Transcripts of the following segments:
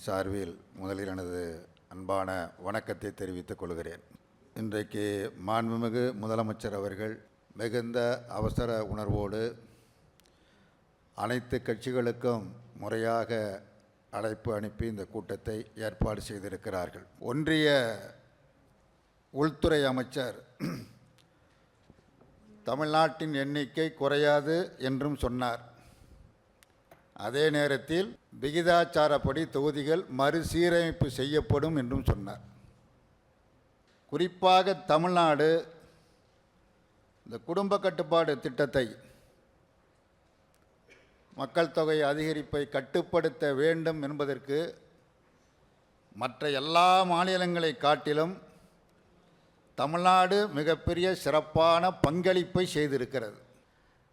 சார்பில் முதலில் எனது அன்பான வணக்கத்தை தெரிவித்துக் கொள்கிறேன். இன்றைக்கு மாண்புமிகு முதலமைச்சர் அவர்கள் மிகுந்த அவசர உணர்வோடு அனைத்து கட்சிகளுக்கும் முறையாக அழைப்பு அனுப்பி இந்த கூட்டத்தை ஏற்பாடு செய்திருக்கிறார்கள். ஒன்றிய உள்துறை அமைச்சர் தமிழ்நாட்டின் எண்ணிக்கை குறையாது என்றும் சொன்னார். அதே நேரத்தில் விகிதாச்சாரப்படி தொகுதிகள் மறுசீரமைப்பு செய்யப்படும் என்றும் சொன்னார். குறிப்பாக தமிழ்நாடு இந்த குடும்ப கட்டுப்பாடு திட்டத்தை, மக்கள் தொகை அதிகரிப்பை கட்டுப்படுத்த வேண்டும் என்பதற்கு மற்ற எல்லா மாநிலங்களை காட்டிலும் தமிழ்நாடு மிகப்பெரிய சிறப்பான பங்களிப்பை செய்திருக்கிறது.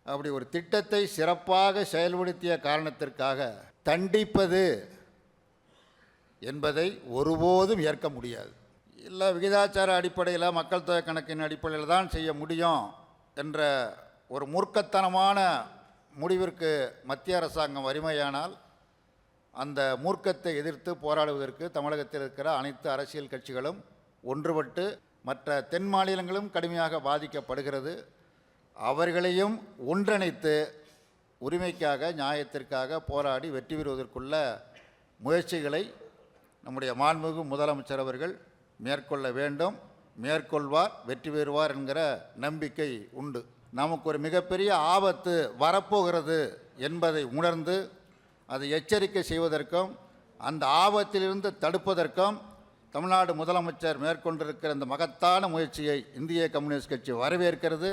அப்படி ஒரு திட்டத்தை சிறப்பாக செயல்படுத்திய காரணத்திற்காக தண்டிப்பது என்பதை ஒருபோதும் ஏற்க முடியாது. இல்லை விகிதாச்சார அடிப்படையில், மக்கள் தொகை கணக்கின் அடிப்படையில் தான் செய்ய முடியும் என்ற ஒரு மூர்க்கத்தனமான முடிவிற்கு மத்திய அரசாங்கம் வலிமையானால் அந்த மூர்க்கத்தை எதிர்த்து போராடுவதற்கு தமிழகத்தில் இருக்கிற அனைத்து அரசியல் கட்சிகளும் ஒன்றுபட்டு, மற்ற தென் மாநிலங்களும் கடுமையாக பாதிக்கப்படுகிறது, அவர்களையும் ஒன்றிணைத்து உரிமைக்காக, நியாயத்திற்காக போராடி வெற்றி பெறுவதற்குள்ள முயற்சிகளை நம்முடைய மாண்புமிகு முதலமைச்சர் அவர்கள் மேற்கொள்ள வேண்டும். மேற்கொள்வார், வெற்றி பெறுவார் என்கிற நம்பிக்கை உண்டு. நமக்கு ஒரு மிகப்பெரிய ஆபத்து வரப்போகிறது என்பதை உணர்ந்து அதை எச்சரிக்கை செய்வதற்கும் அந்த ஆபத்திலிருந்து தடுப்பதற்கும் தமிழ்நாடு முதலமைச்சர் மேற்கொண்டிருக்கிற இந்த மகத்தான முயற்சியை இந்திய கம்யூனிஸ்ட் கட்சி வரவேற்கிறது.